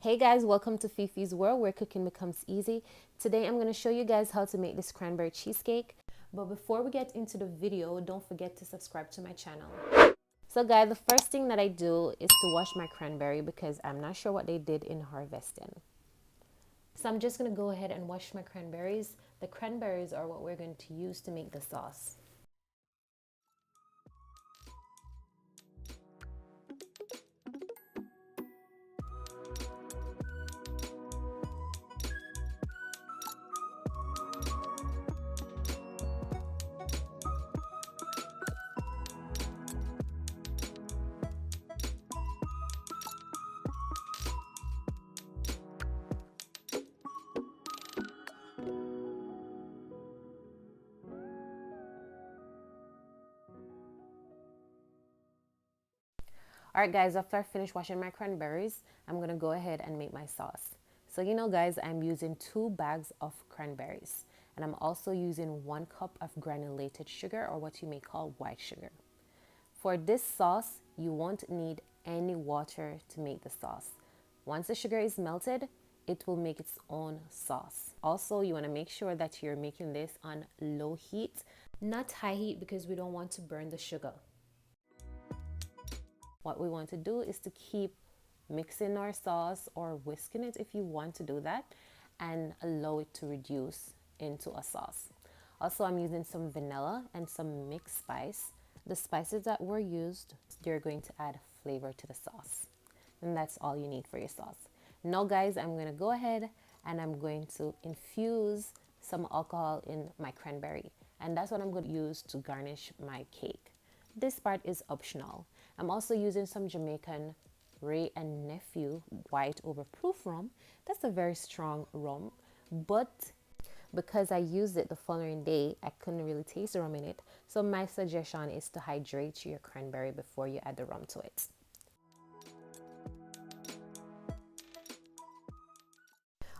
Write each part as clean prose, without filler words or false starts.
Hey guys, welcome to Fefe's World where cooking becomes easy. Today I'm going to show you guys how to make this cranberry cheesecake. But before we get into the video, don't forget to subscribe to my channel. So guys, the first thing that I do is to wash my cranberry because I'm not sure what they did in harvesting. So I'm just going to go ahead and wash my cranberries. The cranberries are what we're going to use to make the sauce. Alright guys, after I finish washing my cranberries, I'm going to go ahead and make my sauce. So guys, I'm using 2 bags of cranberries. And I'm also using 1 cup of granulated sugar, or what you may call white sugar. For this sauce, you won't need any water to make the sauce. Once the sugar is melted, it will make its own sauce. Also, you want to make sure that you're making this on low heat, not high heat, because we don't want to burn the sugar. What we want to do is to keep mixing our sauce or whisking it if you want to do that, and allow it to reduce into a sauce. Also, I'm using some vanilla and some mixed spice. The spices that were used, they're going to add flavor to the sauce. And that's all you need for your sauce. Now guys, I'm going to go ahead and I'm going to infuse some alcohol in my cranberry. And that's what I'm going to use to garnish my cake. This part is optional. I'm also using some Jamaican Wray and Nephew white overproof rum. That's a very strong rum, but because I used it the following day, I couldn't really taste the rum in it. So my suggestion is to hydrate your cranberry before you add the rum to it.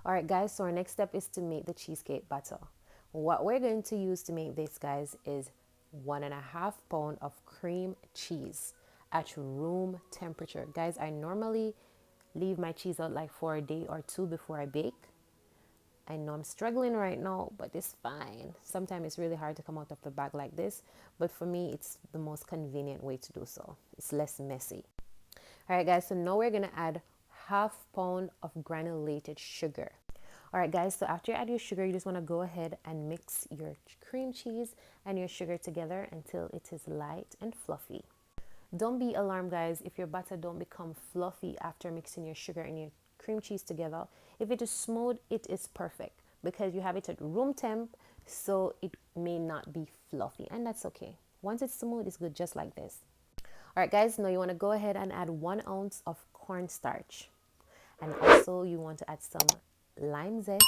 Alright guys, so our next step is to make the cheesecake batter. What we're going to use to make this, guys, is 1.5 pounds of cream cheese at room temperature. Guys, I normally leave my cheese out like for a day or 2 before I bake. I know I'm struggling right now, but it's fine. Sometimes it's really hard to come out of the bag like this, but for me, it's the most convenient way to do so. It's less messy. All right, guys, so now we're gonna add 1/2 pound of granulated sugar. All right, guys, so after you add your sugar, you just wanna go ahead and mix your cream cheese and your sugar together until it is light and fluffy. Don't be alarmed, guys, if your batter don't become fluffy after mixing your sugar and your cream cheese together. If it is smooth, it is perfect because you have it at room temp, so it may not be fluffy, and that's okay. Once it's smooth, it's good just like this. All right, guys, now you want to go ahead and add 1 ounce of cornstarch, and also you want to add some lime zest,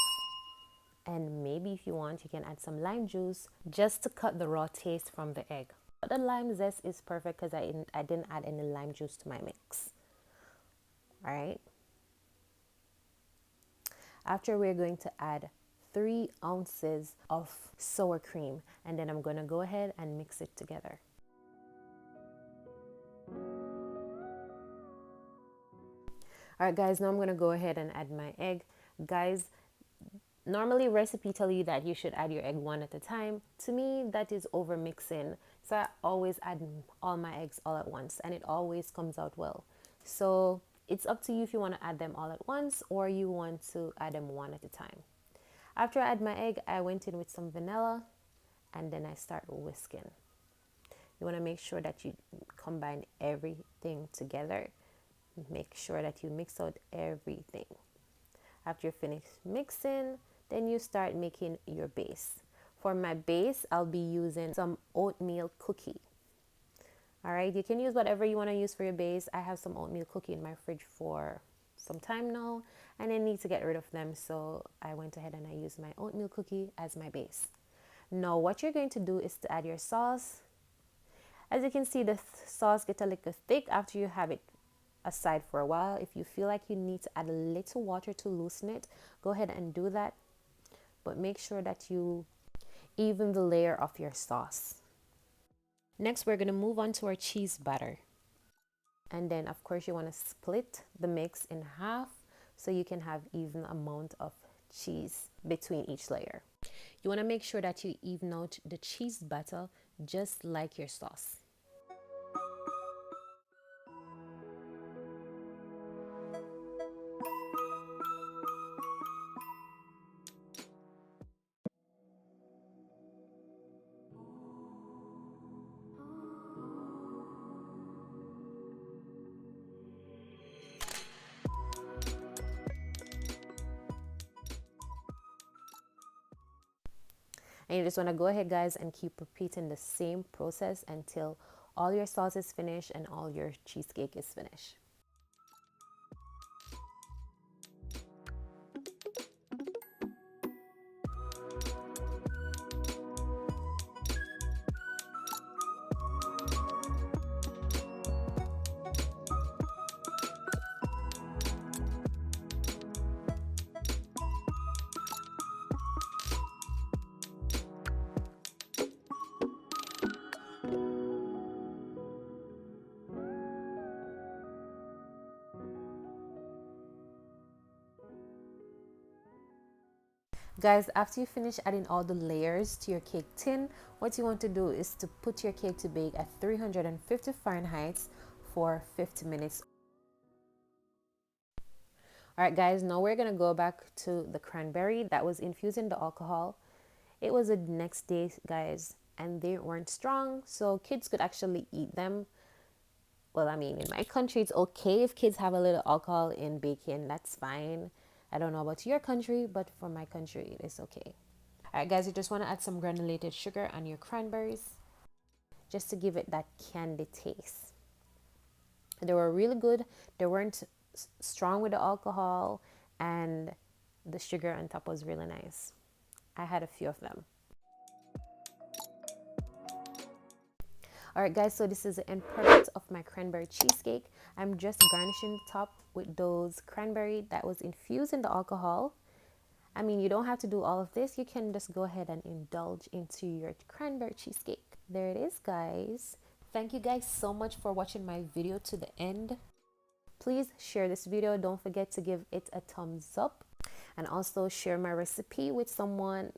and maybe if you want, you can add some lime juice just to cut the raw taste from the egg. But the lime zest is perfect because I didn't add any lime juice to my mix. All right. After, we're going to add 3 ounces of sour cream, and then I'm going to go ahead and mix it together. All right, guys, now I'm going to go ahead and add my egg. Guys, normally recipe tell you that you should add your egg 1 at a time. To me, that is over mixing. So I always add all my eggs all at once, and it always comes out well. So it's up to you if you want to add them all at once or you want to add them 1 at a time. After I add my egg, I went in with some vanilla, and then I start whisking. You want to make sure that you combine everything together. Make sure that you mix out everything. After you finish mixing, then you start making your base. For my base, I'll be using some oatmeal cookie. All right, you can use whatever you want to use for your base. I have some oatmeal cookie in my fridge for some time now, and I need to get rid of them, so I went ahead and I used my oatmeal cookie as my base. Now what you're going to do is to add your sauce. As you can see, the sauce gets a little thick after you have it aside for a while. If you feel like you need to add a little water to loosen it, go ahead and do that, but make sure that you even the layer of your sauce. Next, we're going to move on to our cheese batter. And then, of course, you want to split the mix in half so you can have even amount of cheese between each layer. You want to make sure that you even out the cheese batter just like your sauce. And you just want to go ahead, guys, and keep repeating the same process until all your sauce is finished and all your cheesecake is finished. Guys, after you finish adding all the layers to your cake tin, what you want to do is to put your cake to bake at 350 Fahrenheit for 50 minutes. All right, guys, now we're gonna go back to the cranberry that was infused in the alcohol. It was the next day, guys, and they weren't strong, so kids could actually eat them. Well, I mean, in my country, it's okay if kids have a little alcohol in baking. That's fine. I don't know about your country, but for my country, it is okay. All right, guys, you just want to add some granulated sugar on your cranberries just to give it that candy taste. They were really good. They weren't strong with the alcohol, and the sugar on top was really nice. I had a few of them. All right, guys, so this is the end product of my cranberry cheesecake. I'm just garnishing the top with those cranberry that was infused in the alcohol. I mean, you don't have to do all of this. You can just go ahead and indulge into your cranberry cheesecake. There it is, guys. Thank you guys so much for watching my video to the end. Please share this video. Don't forget to give it a thumbs up, and also share my recipe with someone,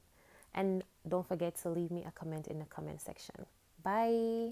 and don't forget to leave me a comment in the comment section. Bye.